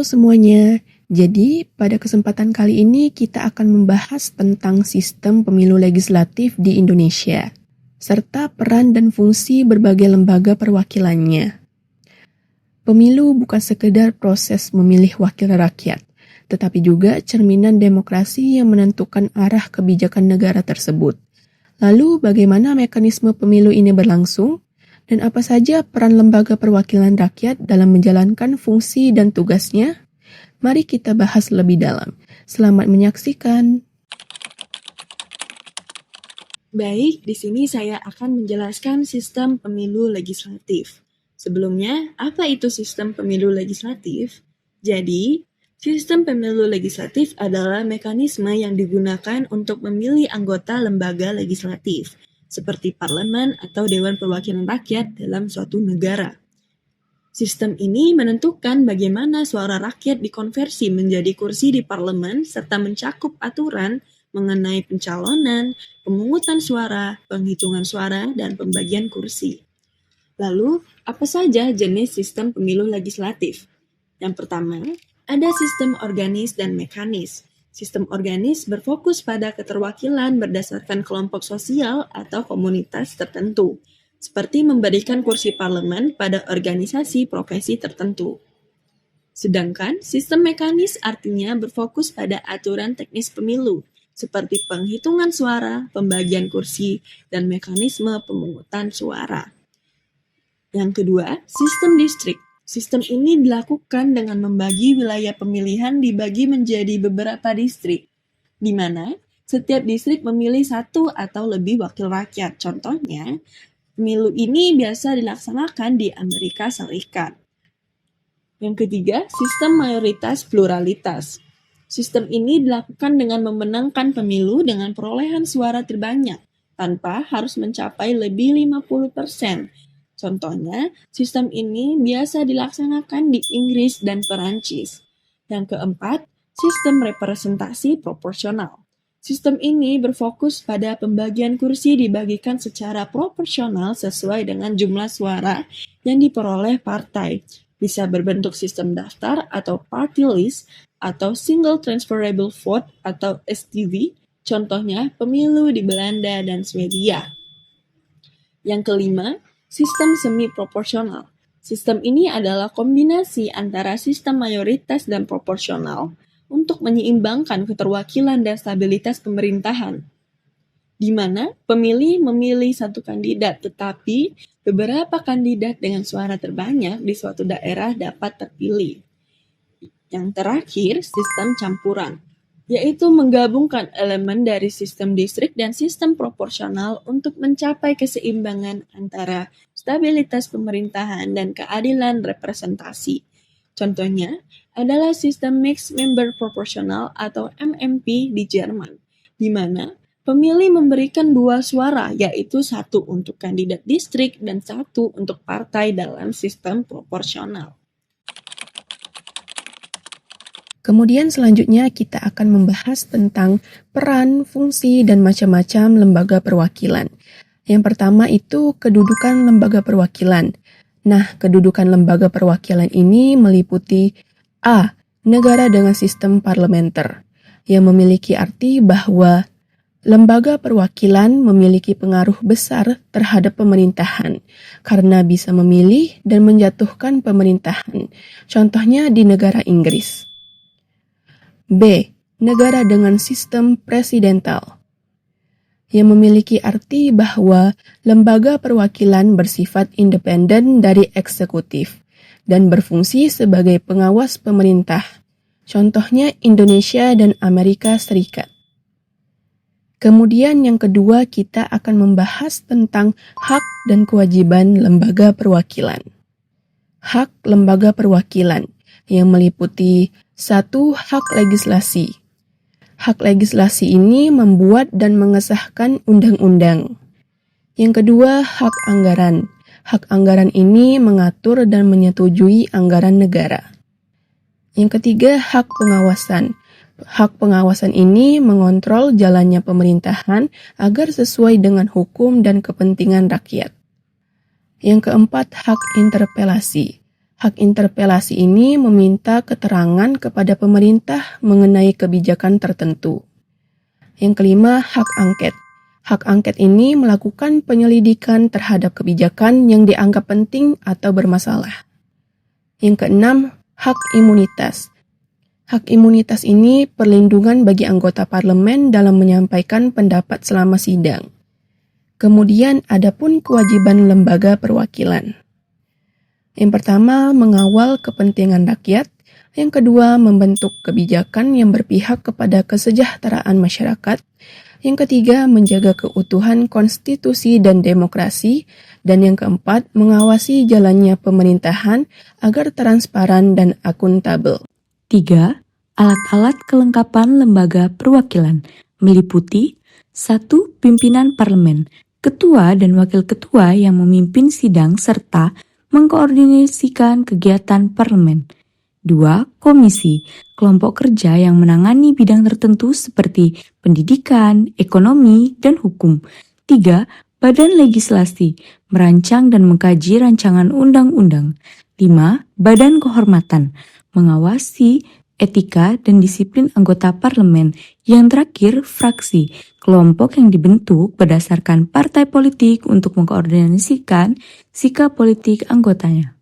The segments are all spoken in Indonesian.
Halo semuanya, jadi pada kesempatan kali ini kita akan membahas tentang sistem pemilu legislatif di Indonesia, serta peran dan fungsi berbagai lembaga perwakilannya. Pemilu bukan sekedar proses memilih wakil rakyat, tetapi juga cerminan demokrasi yang menentukan arah kebijakan negara tersebut. Lalu bagaimana mekanisme pemilu ini berlangsung? Dan apa saja peran lembaga perwakilan rakyat dalam menjalankan fungsi dan tugasnya? Mari kita bahas lebih dalam. Selamat menyaksikan. Baik, di sini saya akan menjelaskan sistem pemilu legislatif. Sebelumnya, apa itu sistem pemilu legislatif? Jadi, sistem pemilu legislatif adalah mekanisme yang digunakan untuk memilih anggota lembaga legislatif, seperti parlemen atau Dewan Perwakilan Rakyat dalam suatu negara. Sistem ini menentukan bagaimana suara rakyat dikonversi menjadi kursi di parlemen serta mencakup aturan mengenai pencalonan, pemungutan suara, penghitungan suara, dan pembagian kursi. Lalu, apa saja jenis sistem pemilu legislatif? Yang pertama, ada sistem organis dan mekanis. Sistem organis berfokus pada keterwakilan berdasarkan kelompok sosial atau komunitas tertentu, seperti memberikan kursi parlemen pada organisasi profesi tertentu. Sedangkan sistem mekanis artinya berfokus pada aturan teknis pemilu, seperti penghitungan suara, pembagian kursi, dan mekanisme pemungutan suara. Yang kedua, sistem distrik. Sistem ini dilakukan dengan membagi wilayah pemilihan dibagi menjadi beberapa distrik, di mana setiap distrik memilih satu atau lebih wakil rakyat. Contohnya, pemilu ini biasa dilaksanakan di Amerika Serikat. Yang ketiga, sistem mayoritas pluralitas. Sistem ini dilakukan dengan memenangkan pemilu dengan perolehan suara terbanyak, tanpa harus mencapai lebih 50%. Contohnya, sistem ini biasa dilaksanakan di Inggris dan Perancis. Yang keempat, sistem representasi proporsional. Sistem ini berfokus pada pembagian kursi dibagikan secara proporsional sesuai dengan jumlah suara yang diperoleh partai. Bisa berbentuk sistem daftar atau party list, atau single transferable vote atau STV, contohnya pemilu di Belanda dan Swedia. Yang kelima, sistem semi-proporsional. Sistem ini adalah kombinasi antara sistem mayoritas dan proporsional untuk menyeimbangkan keterwakilan dan stabilitas pemerintahan, di mana pemilih memilih satu kandidat, tetapi beberapa kandidat dengan suara terbanyak di suatu daerah dapat terpilih. Yang terakhir, sistem campuran, yaitu menggabungkan elemen dari sistem distrik dan sistem proporsional untuk mencapai keseimbangan antara stabilitas pemerintahan dan keadilan representasi. Contohnya adalah sistem Mixed Member Proportional atau MMP di Jerman, di mana pemilih memberikan dua suara, yaitu satu untuk kandidat distrik dan satu untuk partai dalam sistem proporsional. Kemudian selanjutnya kita akan membahas tentang peran, fungsi, dan macam-macam lembaga perwakilan. Yang pertama itu kedudukan lembaga perwakilan. Nah, kedudukan lembaga perwakilan ini meliputi A. Negara dengan sistem parlementer, yang memiliki arti bahwa lembaga perwakilan memiliki pengaruh besar terhadap pemerintahan karena bisa memilih dan menjatuhkan pemerintahan. Contohnya di negara Inggris. B. Negara dengan sistem presidental, yang memiliki arti bahwa lembaga perwakilan bersifat independen dari eksekutif dan berfungsi sebagai pengawas pemerintah. Contohnya Indonesia dan Amerika Serikat. Kemudian yang kedua kita akan membahas tentang hak dan kewajiban lembaga perwakilan. Hak lembaga perwakilan yang meliputi 1. Hak legislasi. Hak legislasi ini membuat dan mengesahkan undang-undang. Yang kedua, hak anggaran. Hak anggaran ini mengatur dan menyetujui anggaran negara. Yang ketiga, hak pengawasan. Hak pengawasan ini mengontrol jalannya pemerintahan agar sesuai dengan hukum dan kepentingan rakyat. Yang keempat, hak interpelasi. Hak interpelasi ini meminta keterangan kepada pemerintah mengenai kebijakan tertentu. Yang kelima, hak angket. Hak angket ini melakukan penyelidikan terhadap kebijakan yang dianggap penting atau bermasalah. Yang keenam, hak imunitas. Hak imunitas ini perlindungan bagi anggota parlemen dalam menyampaikan pendapat selama sidang. Kemudian ada pun kewajiban lembaga perwakilan. Yang pertama, mengawal kepentingan rakyat. Yang kedua, membentuk kebijakan yang berpihak kepada kesejahteraan masyarakat. Yang ketiga, menjaga keutuhan konstitusi dan demokrasi. Dan yang keempat, mengawasi jalannya pemerintahan agar transparan dan akuntabel. 3. Alat-alat kelengkapan lembaga perwakilan meliputi 1. Pimpinan parlemen, ketua dan wakil ketua yang memimpin sidang serta mengkoordinasikan kegiatan parlemen. 2. Komisi, kelompok kerja yang menangani bidang tertentu seperti pendidikan, ekonomi, dan hukum. 3. Badan legislasi, merancang dan mengkaji rancangan undang-undang. 5. Badan kehormatan, mengawasi etika dan disiplin anggota parlemen. Yang terakhir, fraksi, kelompok yang dibentuk berdasarkan partai politik untuk mengkoordinasikan sikap politik anggotanya.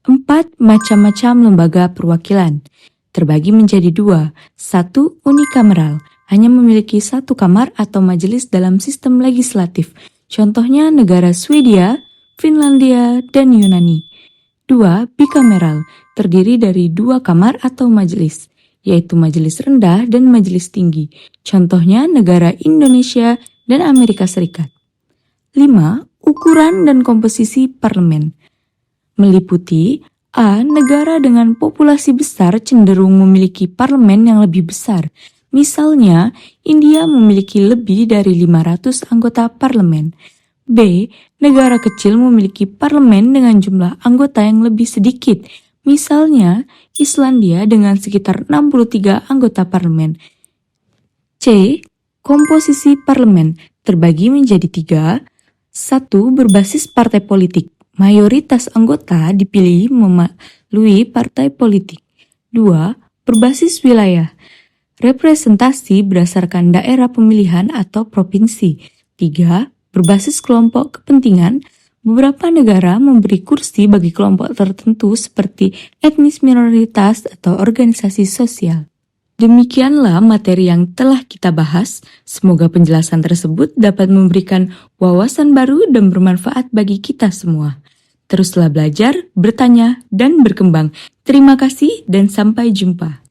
4. Macam-macam lembaga perwakilan terbagi menjadi 2. 1. Unikameral, hanya memiliki satu kamar atau majelis dalam sistem legislatif. Contohnya negara Swedia, Finlandia, dan Yunani. 2. Bikameral, terdiri dari 2 kamar atau majelis, yaitu majelis rendah dan majelis tinggi. Contohnya negara Indonesia dan Amerika Serikat. 5. Ukuran dan komposisi parlemen meliputi A. Negara dengan populasi besar cenderung memiliki parlemen yang lebih besar. Misalnya, India memiliki lebih dari 500 anggota parlemen. B. Negara kecil memiliki parlemen dengan jumlah anggota yang lebih sedikit. Misalnya, Islandia dengan sekitar 63 anggota parlemen. C. Komposisi parlemen terbagi menjadi 3. 1. Berbasis partai politik. Mayoritas anggota dipilih melalui partai politik. 2. Berbasis wilayah. Representasi berdasarkan daerah pemilihan atau provinsi. 3. Berbasis kelompok kepentingan. Beberapa negara memberi kursi bagi kelompok tertentu seperti etnis minoritas atau organisasi sosial. Demikianlah materi yang telah kita bahas. Semoga penjelasan tersebut dapat memberikan wawasan baru dan bermanfaat bagi kita semua. Teruslah belajar, bertanya, dan berkembang. Terima kasih dan sampai jumpa.